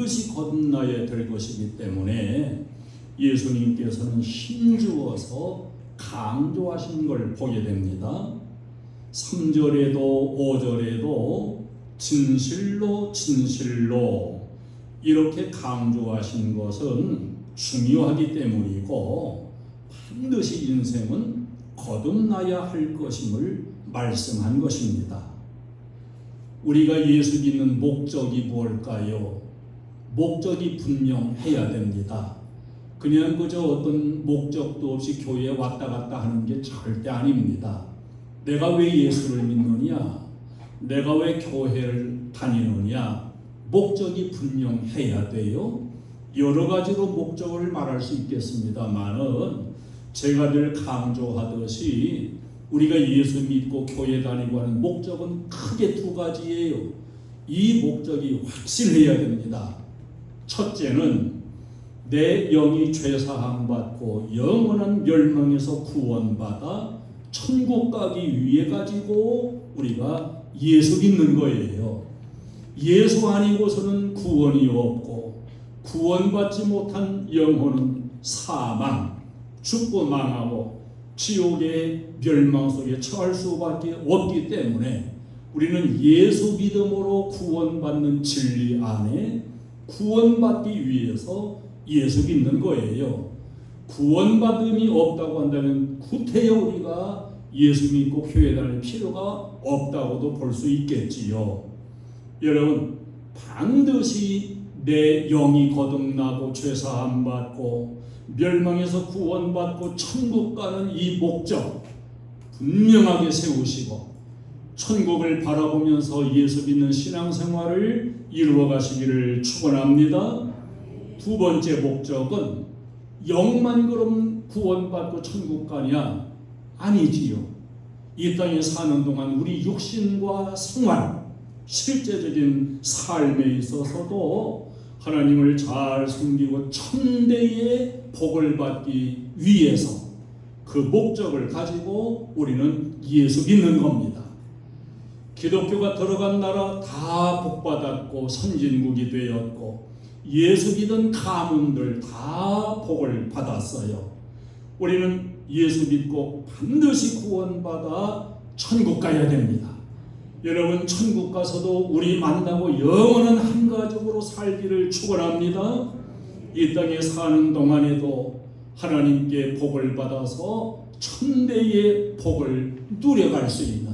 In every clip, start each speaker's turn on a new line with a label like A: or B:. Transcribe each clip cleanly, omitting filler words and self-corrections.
A: 반드시 거듭나야 될 것이기 때문에 예수님께서는 힘주어서 강조하신 걸 보게 됩니다. 3절에도 5절에도 진실로 진실로 이렇게 강조하신 것은 중요하기 때문이고 반드시 인생은 거듭나야 할 것임을 말씀한 것입니다. 우리가 예수 믿는 목적이 무엇일까요? 목적이 분명해야 됩니다. 그냥 그저 어떤 목적도 없이 교회에 왔다 갔다 하는 게 절대 아닙니다. 내가 왜 예수를 믿느냐? 내가 왜 교회를 다니느냐? 목적이 분명해야 돼요. 여러 가지로 목적을 말할 수 있겠습니다만은 제가 늘 강조하듯이 우리가 예수 믿고 교회 다니고 하는 목적은 크게 두 가지예요. 이 목적이 확실해야 됩니다. 첫째는 내 영이 죄사함 받고 영원한 멸망에서 구원받아 천국 가기 위해 가지고 우리가 예수 믿는 거예요. 예수 아니고서는 구원이 없고 구원받지 못한 영혼은 사망, 죽고 망하고 지옥의 멸망 속에 처할 수밖에 없기 때문에 우리는 예수 믿음으로 구원받는 진리 안에 구원받기 위해서 예수 믿는 거예요. 구원받음이 없다고 한다면 구태여 우리가 예수 믿고 교회 다닐 필요가 없다고도 볼 수 있겠지요. 여러분, 반드시 내 영이 거듭나고 죄사함 받고 멸망에서 구원받고 천국 가는 이 목적 분명하게 세우시고 천국을 바라보면서 예수 믿는 신앙생활을 이루어 가시기를 축원합니다. 두 번째 목적은 영만 그럼 구원받고 천국 가냐? 아니지요. 이 땅에 사는 동안 우리 육신과 생활, 실제적인 삶에 있어서도 하나님을 잘 섬기고 천대의 복을 받기 위해서 그 목적을 가지고 우리는 예수 믿는 겁니다. 기독교가 들어간 나라 다 복받았고 선진국이 되었고 예수 믿은 가문들 다 복을 받았어요. 우리는 예수 믿고 반드시 구원받아 천국 가야 됩니다. 여러분, 천국 가서도 우리 만나고 영원한 한 가족으로 살기를 축원합니다. 이 땅에 사는 동안에도 하나님께 복을 받아서 천대의 복을 누려갈 수 있는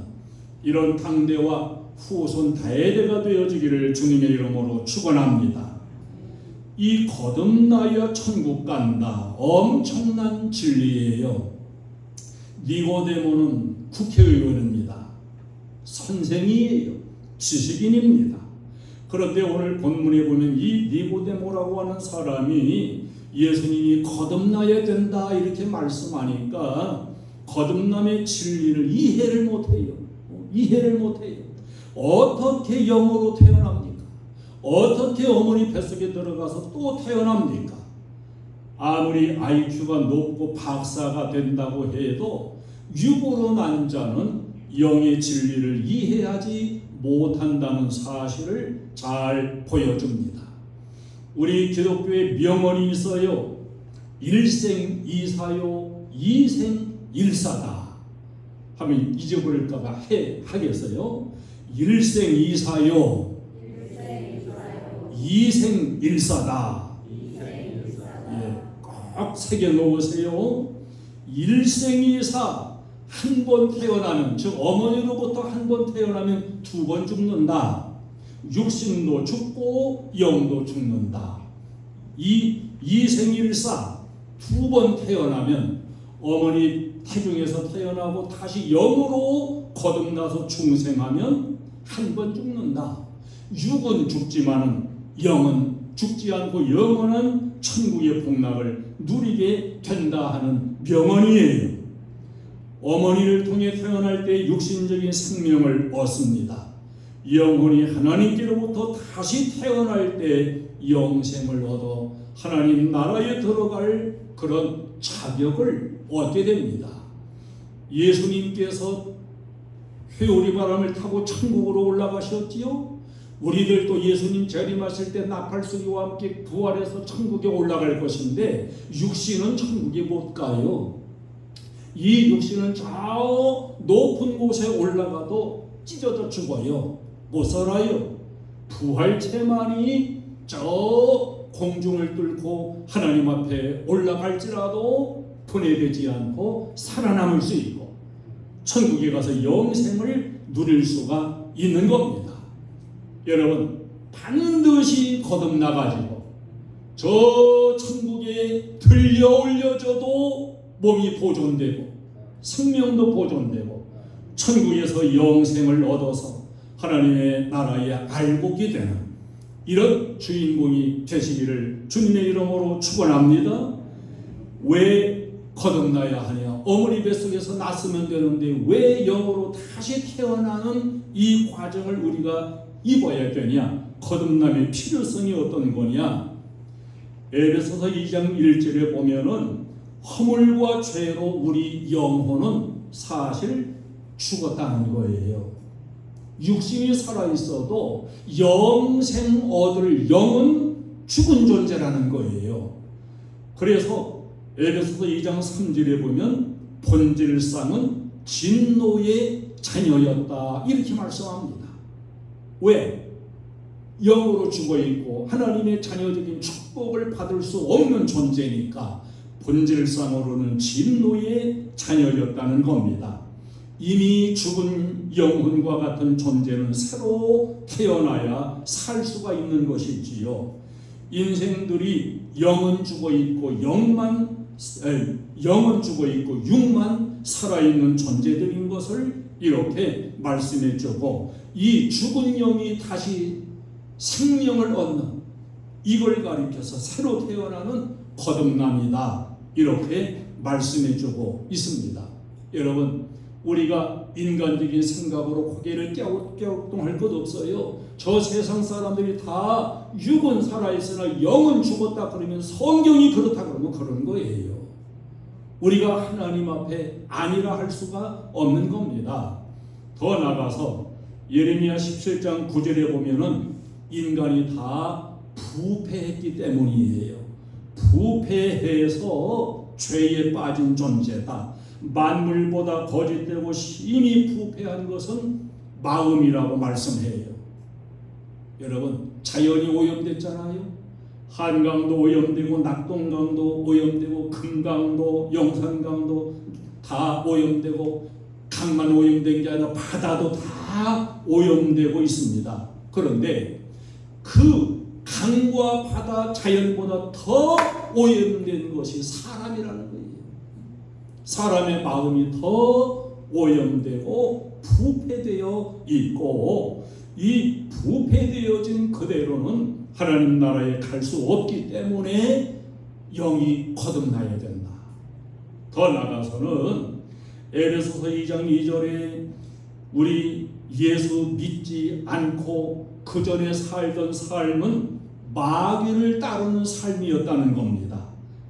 A: 이런 당대와 후손 대대가 되어지기를 주님의 이름으로 축원합니다. 이 거듭나야 천국 간다. 엄청난 진리예요. 니고데모는 국회의원입니다. 선생이에요. 지식인입니다. 그런데 오늘 본문에 보면 이 니고데모라고 하는 사람이 예수님이 거듭나야 된다 이렇게 말씀하니까 거듭남의 진리를 이해를 못해요. 이해를 못해요. 어떻게 영으로 태어납니까? 어떻게 어머니 뱃속에 들어가서 또 태어납니까? 아무리 IQ가 높고 박사가 된다고 해도 육으로 난 자는 영의 진리를 이해하지 못한다는 사실을 잘 보여줍니다. 우리 기독교에 명언이 있어요. 일생이사요, 이생일사다 하면 잊어버릴까봐 하겠어요. 일생이사요, 이생일사다. 꼭 새겨놓으세요. 일생이사, 한 번 태어나면, 즉 어머니로부터 한 번 태어나면 두 번 죽는다. 육신도 죽고 영도 죽는다. 이생일사, 두 번 태어나면 어머니 태중에서 태어나고 다시 영으로 거듭나서 중생하면 한 번 죽는다. 육은 죽지만은 영은 죽지 않고 영원한 천국의 복락을 누리게 된다 하는 명언이에요. 어머니를 통해 태어날 때 육신적인 생명을 얻습니다. 영혼이 하나님께로부터 다시 태어날 때 영생을 얻어 하나님 나라에 들어갈 그런 자격을 얻게 됩니다. 예수님께서 회오리 바람을 타고 천국으로 올라가셨지요. 우리들도 예수님 재림하실 때 나팔소리와 함께 부활해서 천국에 올라갈 것인데 육신은 천국에 못 가요. 이 육신은 저 높은 곳에 올라가도 찢어져 죽어요. 못 살아요. 부활체만이 저 공중을 뚫고 하나님 앞에 올라갈지라도 분해되지 않고 살아남을 수 있고 천국에 가서 영생을 누릴 수가 있는 겁니다. 여러분, 반드시 거듭나가지고 저 천국에 들려 올려져도 몸이 보존되고 생명도 보존되고 천국에서 영생을 얻어서 하나님의 나라에 알곡이 되는 이런 주인공이 되시기를 주님의 이름으로 축원합니다. 왜 거듭나야 하냐? 어머니 뱃속에서 났으면 되는데 왜 영으로 다시 태어나는 이 과정을 우리가 입어야 되냐? 거듭남의 필요성이 어떤 거냐? 에베소서 2장 1절에 보면은 허물과 죄로 우리 영혼은 사실 죽었다는 거예요. 육신이 살아있어도 영생 얻을 영은 죽은 존재라는 거예요. 그래서 에베소서 2장 3절에 보면 본질상은 진노의 자녀였다 이렇게 말씀합니다. 왜? 영으로 죽어있고 하나님의 자녀적인 축복을 받을 수 없는 존재니까 본질상으로는 진노의 자녀였다는 겁니다. 이미 죽은 영혼과 같은 존재는 새로 태어나야 살 수가 있는 것이지요. 인생들이 영은 죽어있고 영은 죽어있고 육만 살아있는 존재들인 것을 이렇게 말씀해주고 이 죽은 영이 다시 생명을 얻는 이걸 가리켜서 새로 태어나는 거듭남이다 이렇게 말씀해주고 있습니다. 여러분, 우리가 인간적인 생각으로 고개를 갸우뚱할 것 없어요. 저 세상 사람들이 다 육은 살아있으나 영은 죽었다 그러면 성경이 그렇다 그러면 그런 거예요. 우리가 하나님 앞에 아니라 할 수가 없는 겁니다. 더 나가서 예레미야 17장 9절에 보면은 인간이 다 부패했기 때문이에요. 부패해서 죄에 빠진 존재다. 만물보다 거짓되고 심히 부패한 것은 마음이라고 말씀해요. 여러분, 자연이 오염됐잖아요. 한강도 오염되고 낙동강도 오염되고 금강도 영산강도 다 오염되고 강만 오염된 게 아니라 바다도 다 오염되고 있습니다. 그런데 그 강과 바다 자연보다 더 오염된 것이 사람이라는 거예요. 사람의 마음이 더 오염되고 부패되어 있고 이 부패되어진 그대로는 하나님 나라에 갈 수 없기 때문에 영이 거듭나야 된다. 더 나아가서는 에베소서 2장 2절에 우리 예수 믿지 않고 그 전에 살던 삶은 마귀를 따르는 삶이었다는 겁니다.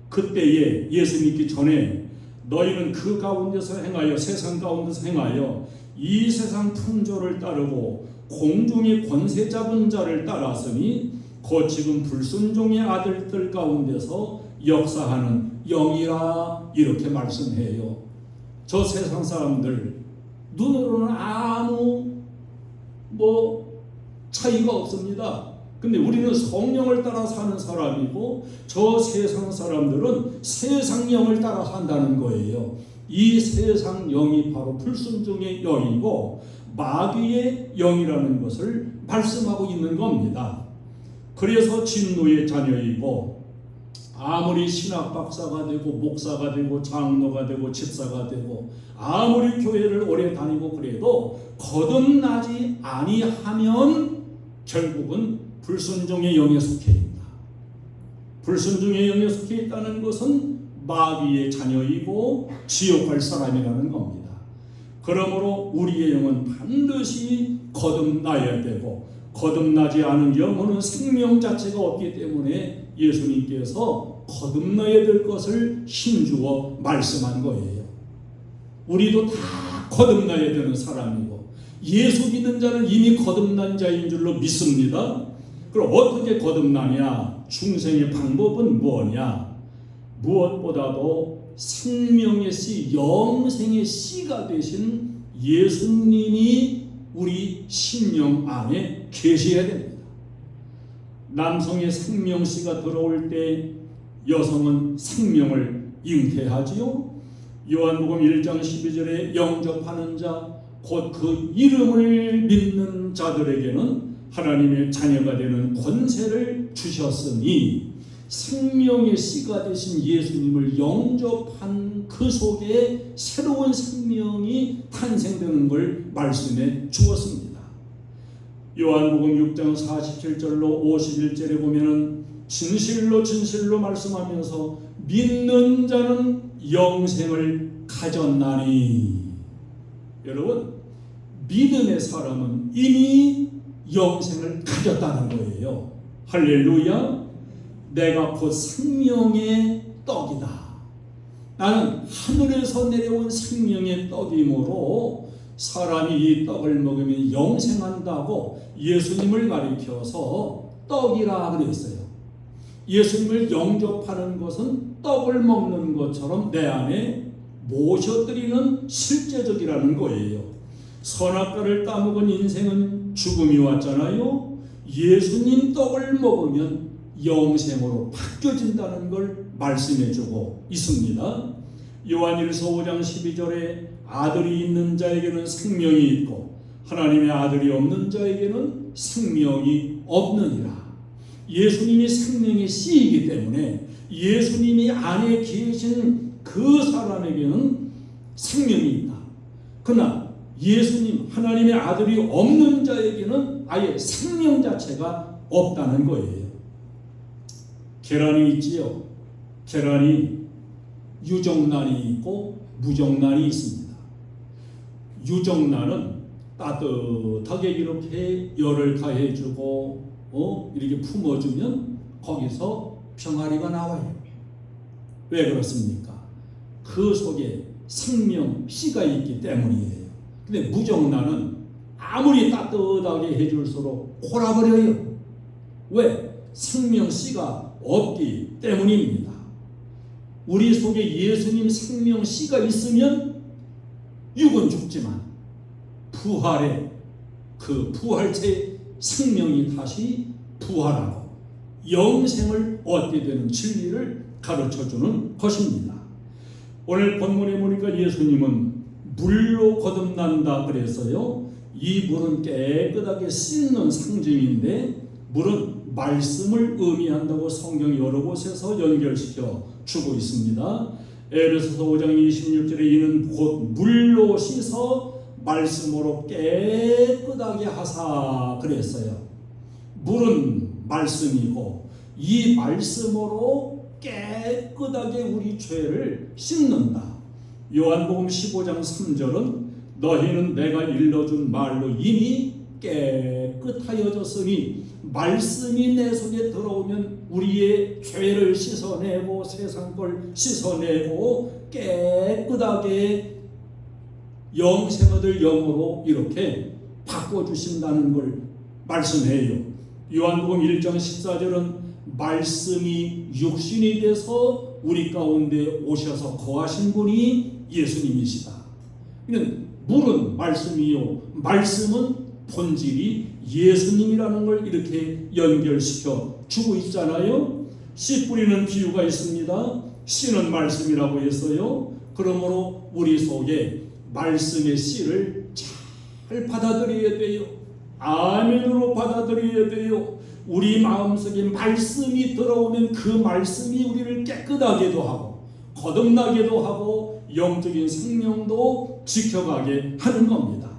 A: 그때에 예수 믿기 전에 너희는 그 가운데서 행하여 세상 가운데서 행하여 이 세상 풍조를 따르고 공중의 권세 잡은 자를 따랐으니 곧 지금 불순종의 아들들 가운데서 역사하는 영이라 이렇게 말씀해요. 저 세상 사람들 눈으로는 아무 차이가 없습니다. 근데 우리는 성령을 따라 사는 사람이고 저 세상 사람들은 세상 영을 따라 산다는 거예요. 이 세상 영이 바로 불순종의 영이고 마귀의 영이라는 것을 말씀하고 있는 겁니다. 그래서 진노의 자녀이고 아무리 신학 박사가 되고 목사가 되고 장로가 되고 집사가 되고 아무리 교회를 오래 다니고 그래도 거듭나지 아니하면 결국은 불순종의 영에 속해 있다. 불순종의 영에 속해 있다는 것은 마귀의 자녀이고 지옥 갈 사람이라는 겁니다. 그러므로 우리의 영은 반드시 거듭나야 되고 거듭나지 않은 영혼은 생명 자체가 없기 때문에 예수님께서 거듭나야 될 것을 힘주어 말씀한 거예요. 우리도 다 거듭나야 되는 사람이고 예수 믿는 자는 이미 거듭난 자인 줄로 믿습니다. 그럼 어떻게 거듭나냐? 중생의 방법은 뭐냐? 무엇보다도 생명의 씨, 영생의 씨가 되신 예수님이 우리 심령 안에 계셔야 됩니다. 남성의 생명씨가 들어올 때 여성은 생명을 잉태하지요. 요한복음 1장 12절에 영접하는 자, 곧 그 이름을 믿는 자들에게는 하나님의 자녀가 되는 권세를 주셨으니, 생명의 씨가 되신 예수님을 영접한 그 속에 새로운 생명이 탄생되는 걸 말씀해 주었습니다. 요한복음 6장 47절로 51절에 보면은 진실로 진실로 말씀하면서 믿는 자는 영생을 가졌나니, 여러분, 믿음의 사람은 이미 영생을 가졌다는 거예요. 할렐루야. 내가 곧 생명의 떡이다. 나는 하늘에서 내려온 생명의 떡이므로 사람이 이 떡을 먹으면 영생한다고 예수님을 가리켜서 떡이라 그랬어요. 예수님을 영접하는 것은 떡을 먹는 것처럼 내 안에 모셔드리는 실제적이라는 거예요. 선악과를 따먹은 인생은 죽음이 왔잖아요. 예수님 떡을 먹으면 영생으로 바뀌어진다는 걸 말씀해주고 있습니다. 요한일서 5장 12절에 아들이 있는 자에게는 생명이 있고 하나님의 아들이 없는 자에게는 생명이 없느니라. 예수님이 생명의 씨이기 때문에 예수님이 안에 계신 그 사람에게는 생명이 있다. 그러나 예수님, 하나님의 아들이 없는 자에게는 아예 생명 자체가 없다는 거예요. 계란이 있지요. 계란이 유정란이 있고 무정란이 있습니다. 유정란은 따뜻하게 이렇게 열을 가해주고 이렇게 품어주면 거기서 병아리가 나와요. 왜 그렇습니까? 그 속에 생명 씨가 있기 때문이에요. 근데 무정란은 아무리 따뜻하게 해줄수록 골아버려요. 왜? 생명 씨가 없기 때문입니다. 우리 속에 예수님 생명 씨가 있으면 육은 죽지만 부활의 그 부활체 생명이 다시 부활하고 영생을 얻게 되는 진리를 가르쳐주는 것입니다. 오늘 본문에 보니까 예수님은 물로 거듭난다 그래서요. 이 물은 깨끗하게 씻는 상징인데 물은 말씀을 의미한다고 성경 여러 곳에서 연결시켜 주고 있습니다. 에베소서 5장 26절에 이는 곧 물로 씻어 말씀으로 깨끗하게 하사 그랬어요. 물은 말씀이고 이 말씀으로 깨끗하게 우리 죄를 씻는다. 요한복음 15장 3절은 너희는 내가 일러준 말로 이미 깨끗하여졌으니 말씀이 내 속에 들어오면 우리의 죄를 씻어내고 세상 걸 씻어내고 깨끗하게 영생 얻을 영으로 이렇게 바꿔주신다는 걸 말씀해요. 요한복음 1장 14절은 말씀이 육신이 돼서 우리 가운데 오셔서 거하신 분이 예수님이시다. 물은 말씀이요 말씀은 본질이 예수님이라는 걸 이렇게 연결시켜 주고 있잖아요. 씨 뿌리는 비유가 있습니다. 씨는 말씀이라고 했어요. 그러므로 우리 속에 말씀의 씨를 잘 받아들여야 돼요. 아멘으로 받아들여야 돼요. 우리 마음속에 말씀이 들어오면 그 말씀이 우리를 깨끗하게도 하고 거듭나게도 하고 영적인 생명도 지켜가게 하는 겁니다.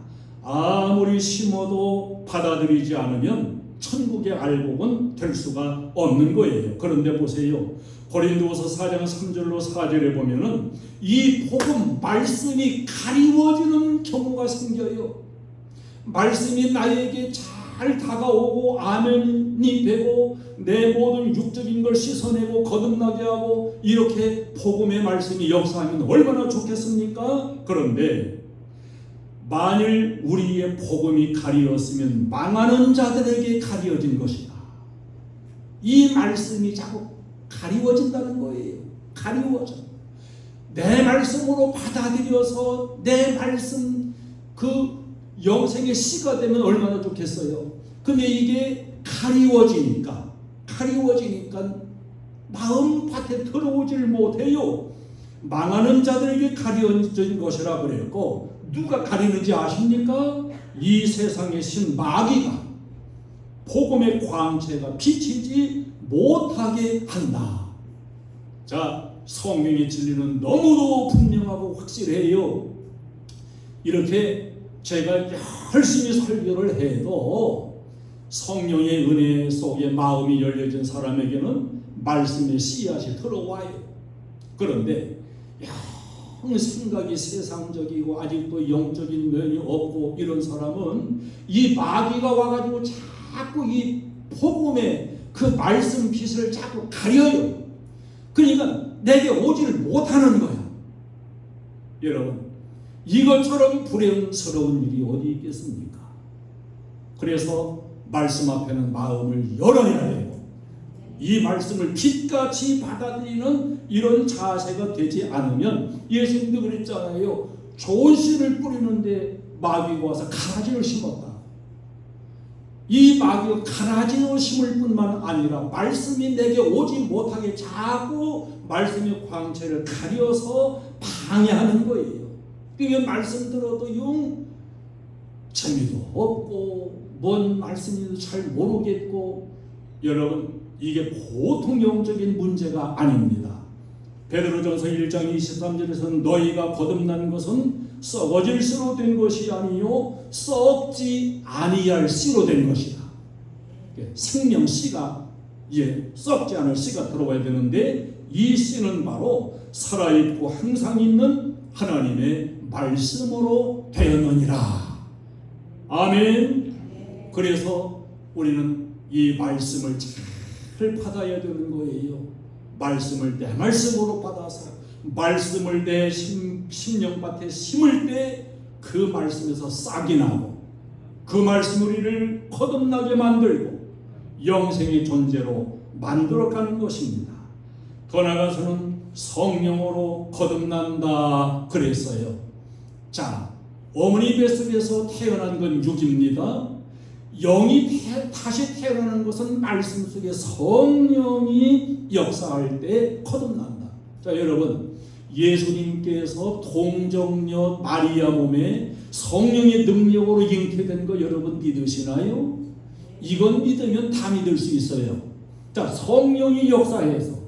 A: 아무리 심어도 받아들이지 않으면 천국의 알곡은 될 수가 없는 거예요. 그런데 보세요. 고린도후서 4장 3절로 4절에 보면은 이 복음 말씀이 가리워지는 경우가 생겨요. 말씀이 나에게 잘 다가오고 아멘이 되고 내 모든 육적인 걸 씻어내고 거듭나게 하고 이렇게 복음의 말씀이 역사하면 얼마나 좋겠습니까? 그런데 만일 우리의 복음이 가리웠으면 망하는 자들에게 가리워진 것이다. 이 말씀이 자꾸 가리워진다는 거예요. 가리워져. 내 말씀으로 받아들여서 내 말씀 그 영생의 씨가 되면 얼마나 좋겠어요. 근데 이게 가리워지니까 마음밭에 들어오질 못해요. 망하는 자들에게 가려진 것이라 그랬고, 누가 가리는지 아십니까? 이 세상의 신 마귀가 복음의 광채가 비치지 못하게 한다. 자, 성경의 진리는 너무도 분명하고 확실해요. 이렇게 제가 열심히 설교를 해도 성령의 은혜 속에 마음이 열려진 사람에게는 말씀의 씨앗이 들어와요. 그런데 생각이 세상적이고 아직도 영적인 면이 없고 이런 사람은 이 마귀가 와가지고 자꾸 이 복음의 그 말씀 빛을 자꾸 가려요. 그러니까 내게 오지를 못하는 거야. 여러분, 이것처럼 불행스러운 일이 어디 있겠습니까? 그래서 말씀 앞에는 마음을 열어야 해요. 이 말씀을 빛같이 받아들이는 이런 자세가 되지 않으면, 예수님도 그랬잖아요. 좋은 씨를 뿌리는데 마귀가 와서 가라지를 심었다. 이 마귀가 가라지를 심을 뿐만 아니라 말씀이 내게 오지 못하게 자꾸 말씀의 광채를 가려서 방해하는 거예요. 그러니까 말씀 들어도 영 재미도 없고 뭔 말씀인지도 잘 모르겠고, 여러분, 이게 보통 영적인 문제가 아닙니다. 베드로전서 1장 23절에서는 너희가 거듭난 것은 썩어질 씨로 된 것이 아니요 썩지 아니할 씨로 된 것이다. 생명 씨가 썩지 않을 씨가 들어와야 되는데, 이 씨는 바로 살아있고 항상 있는 하나님의 말씀으로 되었느니라. 아멘. 그래서 우리는 이 말씀을 잘 받아야 되는 거예요. 말씀을 내 말씀으로 받아서 말씀을 내 심령밭에 심을 때 그 말씀에서 싹이 나고 그 말씀 우리를 거듭나게 만들고 영생의 존재로 만들어가는 것입니다. 더 나아가서는 성령으로 거듭난다 그랬어요. 자, 어머니 뱃속에서 태어난 건 육입니다. 영이 다시 태어나는 것은 말씀 속에 성령이 역사할 때 거듭난다. 자, 여러분, 예수님께서 동정녀 마리아 몸에 성령의 능력으로 잉태된 거 여러분 믿으시나요? 이건 믿으면 다 믿을 수 있어요. 자, 성령이 역사해서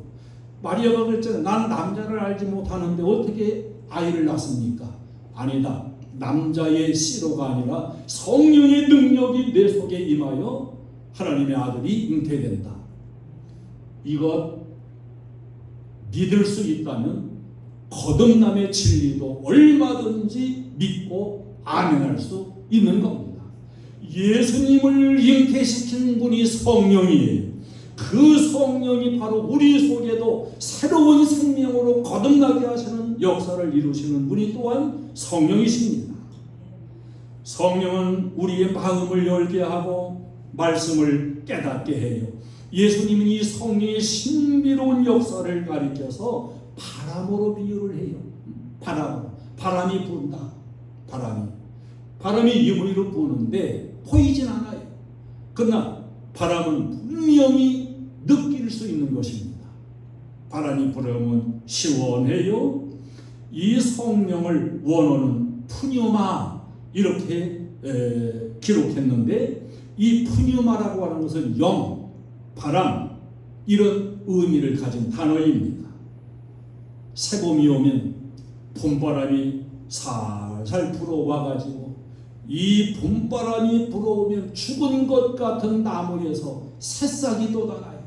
A: 마리아가 그랬잖아요. 난 남자를 알지 못하는데 어떻게 아이를 낳습니까? 아니다. 남자의 씨로가 아니라 성령의 능력이 내 속에 임하여 하나님의 아들이 잉태된다. 이것 믿을 수 있다면 거듭남의 진리도 얼마든지 믿고 아멘할 수 있는 겁니다. 예수님을 잉태시킨 분이 성령이에요. 그 성령이 바로 우리 속에도 새로운 생명으로 거듭나게 하시는 역사를 이루시는 분이 또한 성령이십니다. 성령은 우리의 마음을 열게 하고 말씀을 깨닫게 해요. 예수님은 이 성령의 신비로운 역사를 가리켜서 바람으로 비유를 해요. 바람이 분다. 바람이 이무리로 부는데 보이진 않아요. 그러나 바람은 분명히 느낄 수 있는 것입니다. 바람이 불으면 시원해요. 이 성령을 원어는 푸뉴마 이렇게 기록했는데, 이 푸뉴마라고 하는 것은 영, 바람 이런 의미를 가진 단어입니다. 새봄이 오면 봄바람이 살살 불어와가지고 이 봄바람이 불어오면 죽은 것 같은 나무에서 새싹이 돋아나요.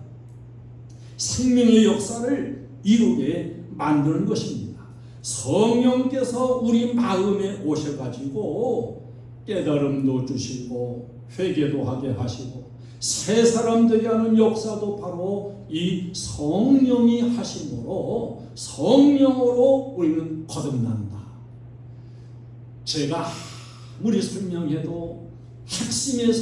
A: 생명의 역사를 이루게 만드는 것입니다. 성령께서 우리 마음에 오셔가지고 깨달음도 주시고 회개도 하게 하시고 새 사람 되게 하는 역사도 바로 이 성령이 하심으로 성령으로 우리는 거듭난다. 제가 아무리 설명해도 핵심의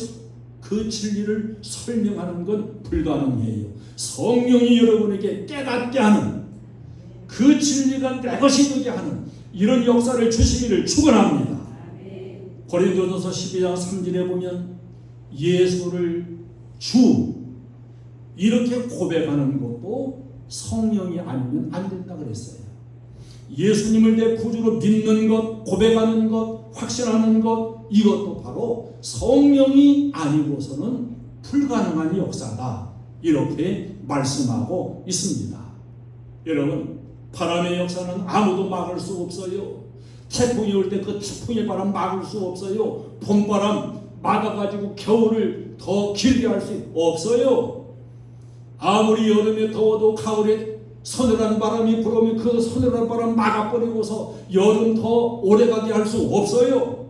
A: 그 진리를 설명하는 건 불가능해요. 성령이 여러분에게 깨닫게 하는, 그 진리가 내 것이 되게 하는 이런 역사를 주시기를 축원합니다. 고린도전서 12장 3절에 보면 예수를 주 이렇게 고백하는 것도 성령이 아니면 안 된다 그랬어요. 예수님을 내 구주로 믿는 것, 고백하는 것, 확신하는 것, 이것도 바로 성령이 아니고서는 불가능한 역사다, 이렇게 말씀하고 있습니다. 여러분, 바람의 역사는 아무도 막을 수 없어요. 태풍이 올 때 그 태풍의 바람 막을 수 없어요. 봄바람 막아가지고 겨울을 더 길게 할 수 없어요. 아무리 여름에 더워도 가을에 서늘한 바람이 불어오면 그 서늘한 바람 막아버리고서 여름 더 오래가게 할 수 없어요.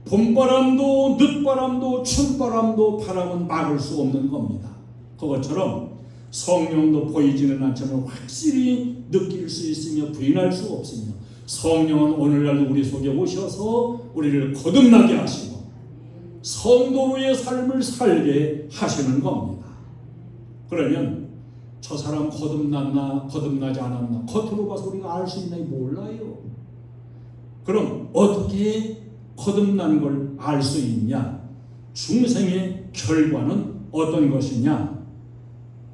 A: 봄바람도 늦바람도 춘바람도 바람은 막을 수 없는 겁니다. 그것처럼 성령도 보이지는 않지만 확실히 느낄 수 있으며 부인할 수 없으며, 성령은 오늘날도 우리 속에 오셔서 우리를 거듭나게 하시고 성도로의 삶을 살게 하시는 겁니다. 그러면 저 사람 거듭났나 거듭나지 않았나 겉으로 봐서 우리가 알 수 있나 몰라요. 그럼 어떻게 거듭난 걸 알 수 있냐? 중생의 결과는 어떤 것이냐?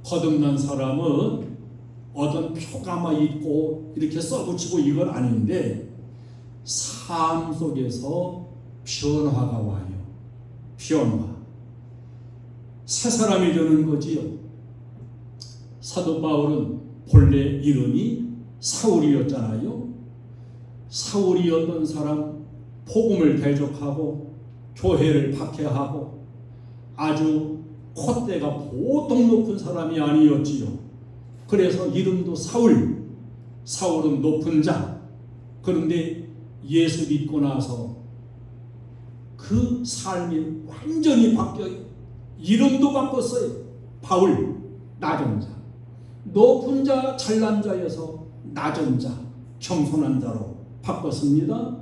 A: 거듭난 사람은 어떤 표가만 있고 이렇게 써붙이고 이건 아닌데 삶 속에서 변화가 와요. 변화. 새 사람이 되는 거지요. 사도 바울은 본래 이름이 사울이었잖아요. 사울이었던 사람, 복음을 대적하고 교회를 박해하고 아주 콧대가 보통 높은 사람이 아니었지요. 그래서 이름도 사울, 사울은 높은 자. 그런데 예수 믿고 나서 그 삶이 완전히 바뀌어요. 이름도 바꿨어요. 바울, 낮은 자. 높은 자, 잘난 자여서 낮은 자, 겸손한 자로 바꿨습니다.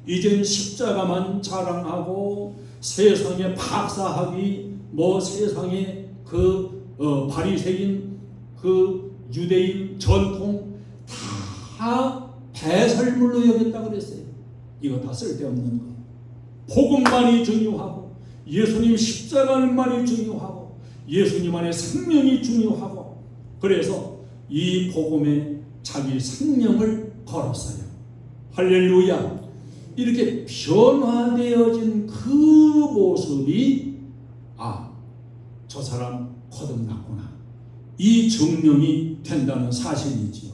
A: 이젠 십자가만 자랑하고 세상의 박사학위, 세상의 바리새인, 유대인 전통 다 배설물로 여겼다 그랬어요. 이거 다 쓸데없는 거예요. 복음만이 중요하고 예수님 십자가만이 중요하고 예수님 안에 생명이 중요하고, 그래서 이 복음에 자기 생명을 걸었어요. 할렐루야. 이렇게 변화되어진 그 모습이 저 사람 거듭났구나, 이 증명이 된다는 사실이지요.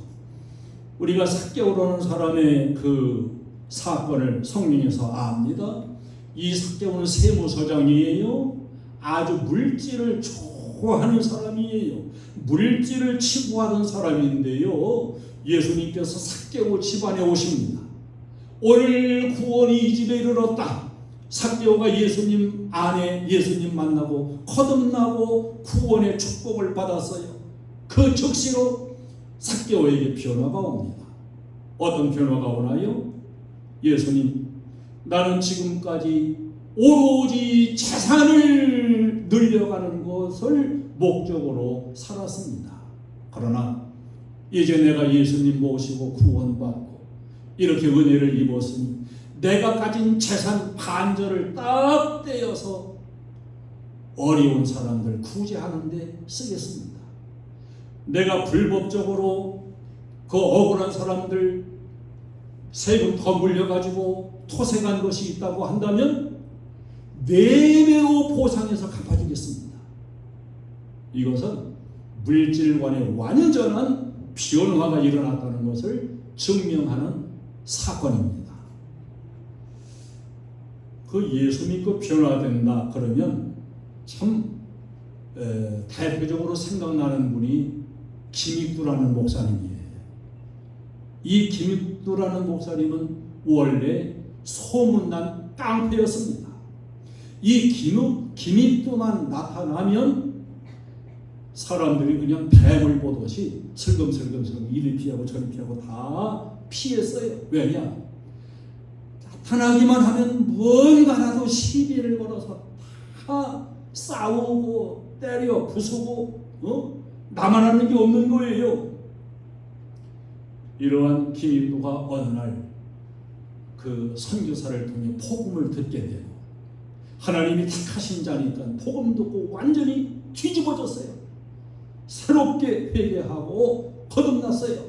A: 우리가 삭개오라는 사람의 그 사건을 성경에서 압니다. 이 삭개오는 세무서장이에요. 아주 물질을 좋아하는 사람이에요. 물질을 치부하던 사람인데요, 예수님께서 삭개오 집안에 오십니다. 오늘 구원이 이 집에 이르렀다. 삭개오가 예수님 안에 예수님 만나고 거듭나고 구원의 축복을 받았어요. 그 즉시로 삭개오에게 변화가 옵니다. 어떤 변화가 오나요? 예수님, 나는 지금까지 오로지 재산을 늘려가는 것을 목적으로 살았습니다. 그러나 이제 내가 예수님 모시고 구원받고 이렇게 은혜를 입었으니 내가 가진 재산 반절을 딱 떼어서 어려운 사람들 구제하는 데 쓰겠습니다. 내가 불법적으로 그 억울한 사람들 세금 더 물려가지고 토색한 것이 있다고 한다면 4배로 보상해서 갚아주겠습니다. 이것은 물질관의 완전한 변화가 일어났다는 것을 증명하는 사건입니다. 그 예수 믿고 변화된다 그러면 참 대표적으로 생각나는 분이 김익두라는 목사님이에요. 이 김익두라는 목사님은 원래 소문난 깡패였습니다. 이 김익두만 나타나면 사람들이 그냥 뱀을 보듯이 슬금슬금 이리 피하고 저리 피하고 다 피했어요. 왜냐? 하나기만 하면 뭔가라도 시비를 걸어서 다 싸우고 때려 부수고 나만 하는 게 없는 거예요. 이러한 김일도가 어느 날 그 선교사를 통해 복음을 듣게 되고 하나님이 택하신 자니까 복음 듣고 완전히 뒤집어졌어요. 새롭게 회개하고 거듭났어요.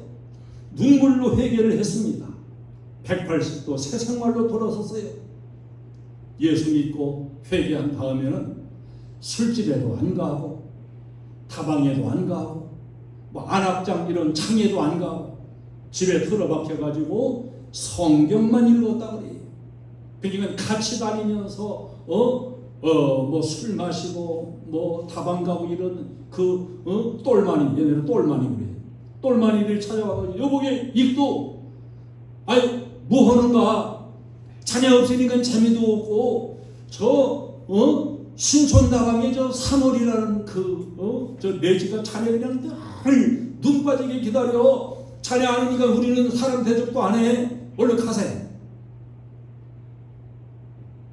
A: 눈물로 회개를 했습니다. 180도 새 생활로 돌아섰어요. 예수 믿고 회개한 다음에는 술집에도 안 가고 다방에도 안 가고 뭐 안악장 이런 장에도 안 가고 집에 들어박혀가지고 성경만 읽었다 그래요. 그러니까 같이 다니면서 뭐 술 마시고 뭐 다방 가고 이런 똘마니, 얘네는 똘마니 그래요. 똘마니들 찾아와가지고 여보게 입도 아유 뭐 하는가, 자녀 없으니까 재미도 없고 신촌 다방에 저 3월이라는 저 내지가 자네 그냥 늘 눈 빠지게 기다려. 자네 아니니까 우리는 사람 대접도 안 해. 얼른 가세요.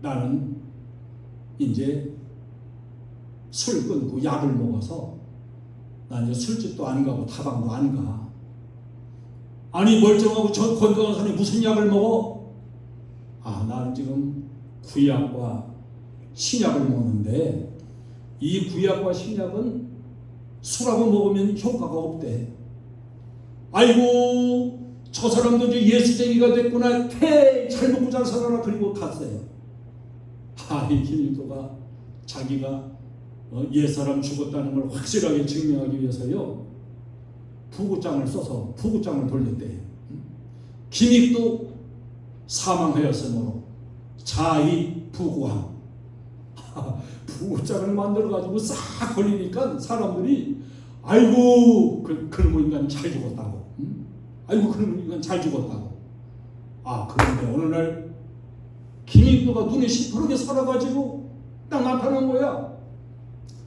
A: 나는 이제 술 끊고 약을 먹어서 나 이제 술집도 안 가고 다방도 안 가. 아니 멀쩡하고 저 건강한 사람이 무슨 약을 먹어? 나는 지금 구약과 신약을 먹는데 이 구약과 신약은 술하고 먹으면 효과가 없대. 아이고 저 사람도 이제 예수쟁이가 됐구나. 잘 먹고 잘 살아라. 그리고 갔어요. 이 김일도가 자기가 옛사람 죽었다는 걸 확실하게 증명하기 위해서요 부구장을 써서 부구장을 돌렸대요. 김익도 사망하였으므로 자의 부구함. 부구장을 만들어가지고 싹 걸리니까 사람들이 아이고 그놈의 인간 잘 죽었다고. 아이고 그놈의 인간 잘 죽었다고. 그런데 어느 날 김익도가 눈에 시퍼렇게 살아가지고 딱 나타난 거야.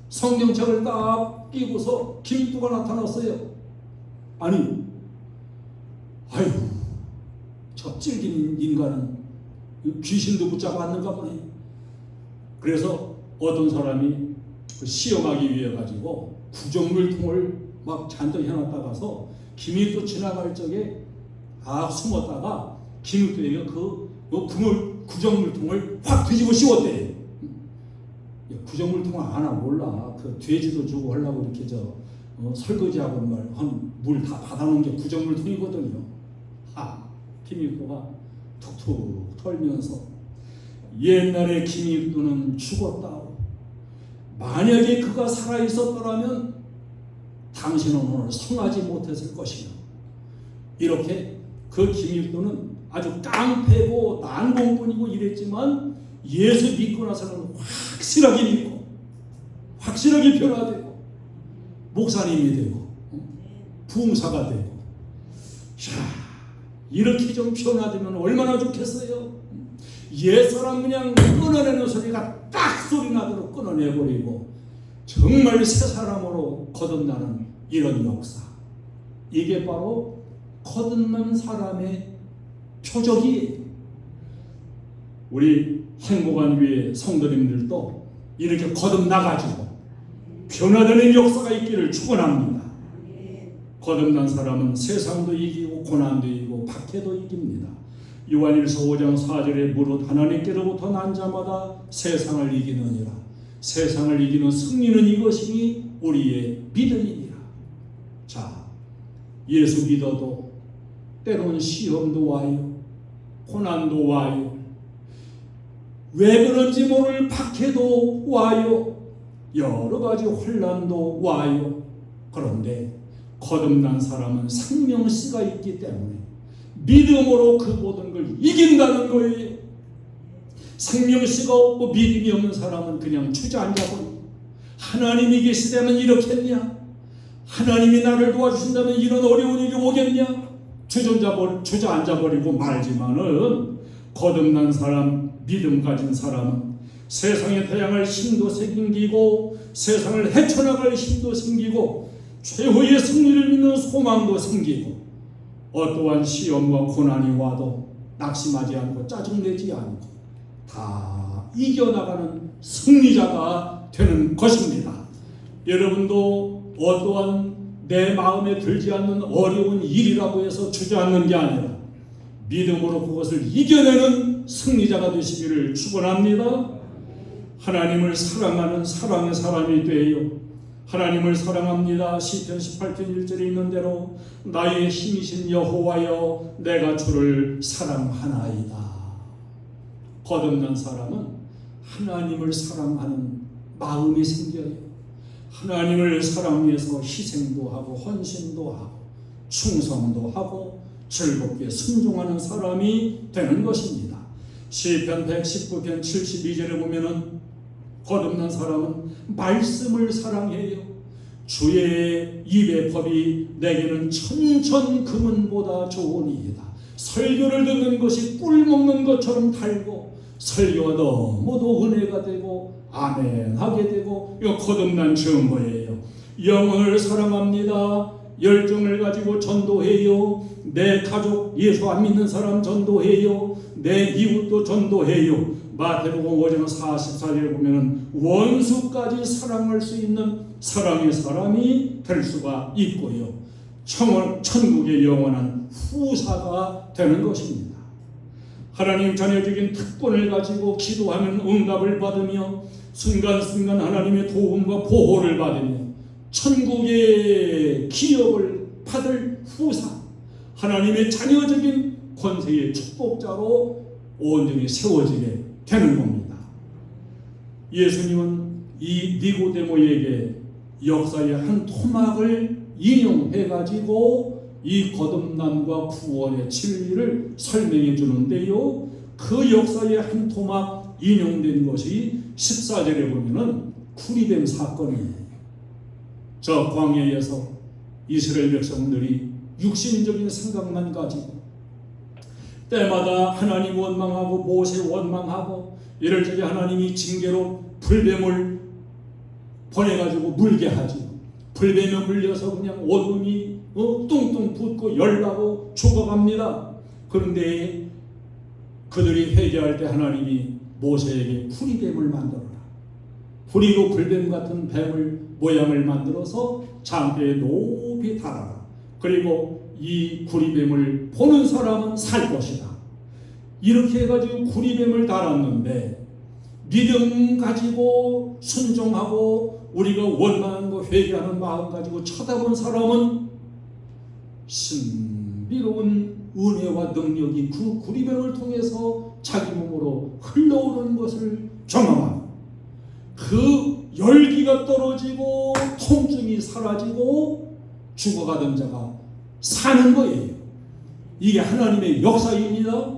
A: 성경책을 딱 끼고서 김익도가 나타났어요. 아이고 저 찔긴 인간은 귀신도 붙잡고 왔는가 보네. 그래서 어떤 사람이 시험하기 위해 가지고 구정물통을 막 잔뜩 해놨다가서 김익도 지나갈 적에 숨었다가 김익도에게 그 구정물통을 확 뒤집어 씌웠대. 구정물통을 아나 몰라. 그 돼지도 주고 하려고 이렇게 설거지하고 물 다 받아놓은 게 구정물통이거든요. 김익도가 툭툭 털면서 옛날에 김익도는 죽었다고. 만약에 그가 살아있었더라면 당신은 오늘 성하지 못했을 것이며. 이렇게 그 김익도는 아주 깡패고 난공꾼이고 이랬지만 예수 믿고 나서는 확실하게 믿고 확실하게 변화되고 목사님이 되고 부흥사가 되고. 이렇게 좀 변화되면 얼마나 좋겠어요. 옛사람 그냥 끊어내는 소리가 딱 소리 나도록 끊어내버리고 정말 새 사람으로 거듭나는 이런 역사. 이게 바로 거듭난 사람의 표적이에요. 우리 행복한 교회 성도님들도 이렇게 거듭나가지고 변화되는 역사가 있기를 축원합니다. 거듭난 사람은 세상도 이기고 고난도 이기고 박해도 이깁니다. 요한일서 5장 4절에 무릇 하나님께로부터 난 자마다 세상을 이기느니라. 세상을 이기는 승리는 이것이니 우리의 믿음이니라. 예수 믿어도 때로는 시험도 와요. 고난도 와요. 왜 그런지 모를 박해도 와요. 여러 가지 혼란도 와요. 그런데 거듭난 사람은 생명씨가 있기 때문에 믿음으로 그 모든 걸 이긴다는 거예요. 생명씨가 없고 믿음이 없는 사람은 그냥 주저앉아버리고 하나님이 계시다면 이렇겠냐? 하나님이 나를 도와주신다면 이런 어려운 일이 오겠냐? 주저앉아버리고 말지만은 거듭난 사람, 믿음 가진 사람은 세상에 다양할 힘도 생기고 세상을 헤쳐나갈 힘도 생기고 최후의 승리를 믿는 소망도 생기고 어떠한 시험과 고난이 와도 낙심하지 않고 짜증내지 않고 다 이겨나가는 승리자가 되는 것입니다. 여러분도 어떠한 내 마음에 들지 않는 어려운 일이라고 해서 주저앉는 게 아니라 믿음으로 그것을 이겨내는 승리자가 되시기를 축원합니다. 하나님을 사랑하는 사랑의 사람이 되어 하나님을 사랑합니다. 시편 18편 1절에 있는 대로 나의 힘이신 여호와여 내가 주를 사랑하나이다. 거듭난 사람은 하나님을 사랑하는 마음이 생겨요. 하나님을 사랑해서 희생도 하고 헌신도 하고 충성도 하고 즐겁게 순종하는 사람이 되는 것입니다. 시편 119편 72절에 보면은 거듭난 사람은 말씀을 사랑해요. 주의 입의 법이 내게는 천천 금은보다 좋으니이다. 설교를 듣는 것이 꿀 먹는 것처럼 달고 설교가 너무도 은혜가 되고 아멘하게 되고 이거 거듭난 증거예요. 영혼을 사랑합니다. 열정을 가지고 전도해요. 내 가족 예수 안 믿는 사람 전도해요. 내 이웃도 전도해요. 마태복음 5장 44절에 보면은 원수까지 사랑할 수 있는 사랑의 사람이 될 수가 있고요. 천국의 영원한 후사가 되는 것입니다. 하나님 자녀적인 특권을 가지고 기도하면 응답을 받으며 순간순간 하나님의 도움과 보호를 받으며 천국의 기업을 받을 후사, 하나님의 자녀적인 권세의 축복자로 온전히 세워지게 되는 겁니다. 예수님은 이 니고데모에게 역사의 한 토막을 인용해가지고 이 거듭남과 구원의 진리를 설명해 주는데요. 그 역사의 한 토막 인용된 것이 14절에 보면은 구리뱀 사건이에요. 저 광야에서 이스라엘 백성들이 육신적인 생각만 가지고 때마다 하나님 원망하고 모세 원망하고 이럴 적에 하나님이 징계로 불뱀을 보내가지고 물게 하죠. 불뱀에 물려서 그냥 온몸이 뚱뚱 붓고 열나고 죽어갑니다. 그런데 그들이 회개할 때 하나님이 모세에게 구리뱀을 만들어라. 구리로 불뱀 같은 뱀을 모양을 만들어서 장대에 높이 달아라. 그리고 이 구리뱀을 보는 사람은 살 것이다. 이렇게 해가지고 구리뱀을 달았는데 믿음 가지고 순종하고 우리가 원하는 거 회개하는 마음 가지고 쳐다본 사람은 신비로운 은혜와 능력이 그 구리뱀을 통해서 자기 몸으로 흘러오는 것을 경험합니다. 그 열기가 떨어지고 통증이 사라지고 죽어가던 자가 사는 거예요. 이게 하나님의 역사입니다.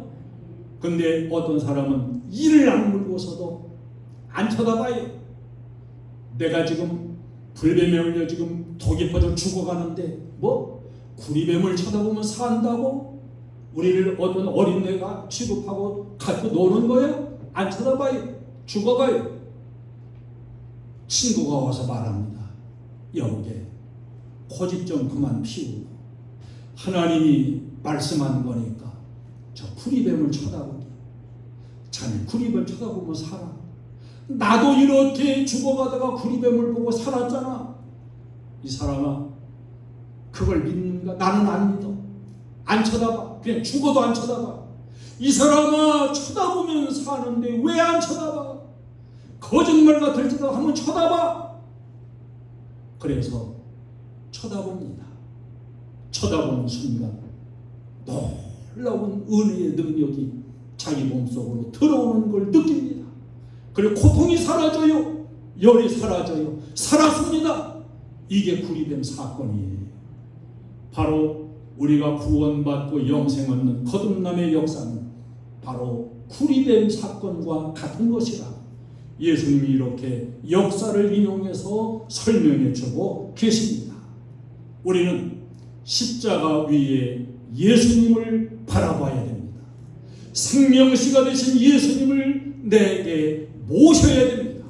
A: 근데 어떤 사람은 이를 악물고서도 안 쳐다봐요. 내가 지금 불뱀에 걸려 지금 독이 퍼져 죽어가는데 뭐 구리뱀을 쳐다보면 산다고? 우리를 어떤 어린애가 취급하고 갖고 노는 거예요? 안 쳐다봐요. 죽어가요. 친구가 와서 말합니다. 여보게 고집 좀 그만 피우고 하나님이 말씀한 거니까 저 구리뱀을 쳐다보게. 자네 구리뱀 쳐다보면 살아. 나도 이렇게 죽어가다가 구리뱀을 보고 살았잖아. 이 사람아 그걸 믿는가? 나는 안 믿어. 안 쳐다봐. 그냥 죽어도 안 쳐다봐. 이 사람아 쳐다보면 사는데 왜 안 쳐다봐? 거짓말 같을지도 한번 쳐다봐. 그래서 쳐다봅니다. 쳐다보는 순간 놀라운 은혜의 능력이 자기 몸속으로 들어오는 걸 느낍니다. 그리고 고통이 사라져요. 열이 사라져요. 살았습니다. 이게 구리뱀 사건이에요. 바로 우리가 구원받고 영생 얻는 거듭남의 역사는 바로 구리뱀 사건과 같은 것이라 예수님이 이렇게 역사를 인용해서 설명해 주고 계십니다. 우리는 십자가 위에 예수님을 바라봐야 됩니다. 생명시가 되신 예수님을 내게 모셔야 됩니다.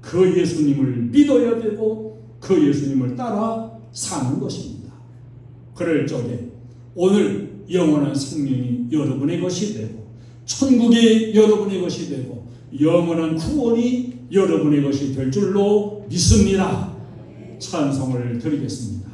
A: 그 예수님을 믿어야 되고 그 예수님을 따라 사는 것입니다. 그럴 적에 오늘 영원한 생명이 여러분의 것이 되고 천국이 여러분의 것이 되고 영원한 구원이 여러분의 것이 될 줄로 믿습니다. 찬송을 드리겠습니다.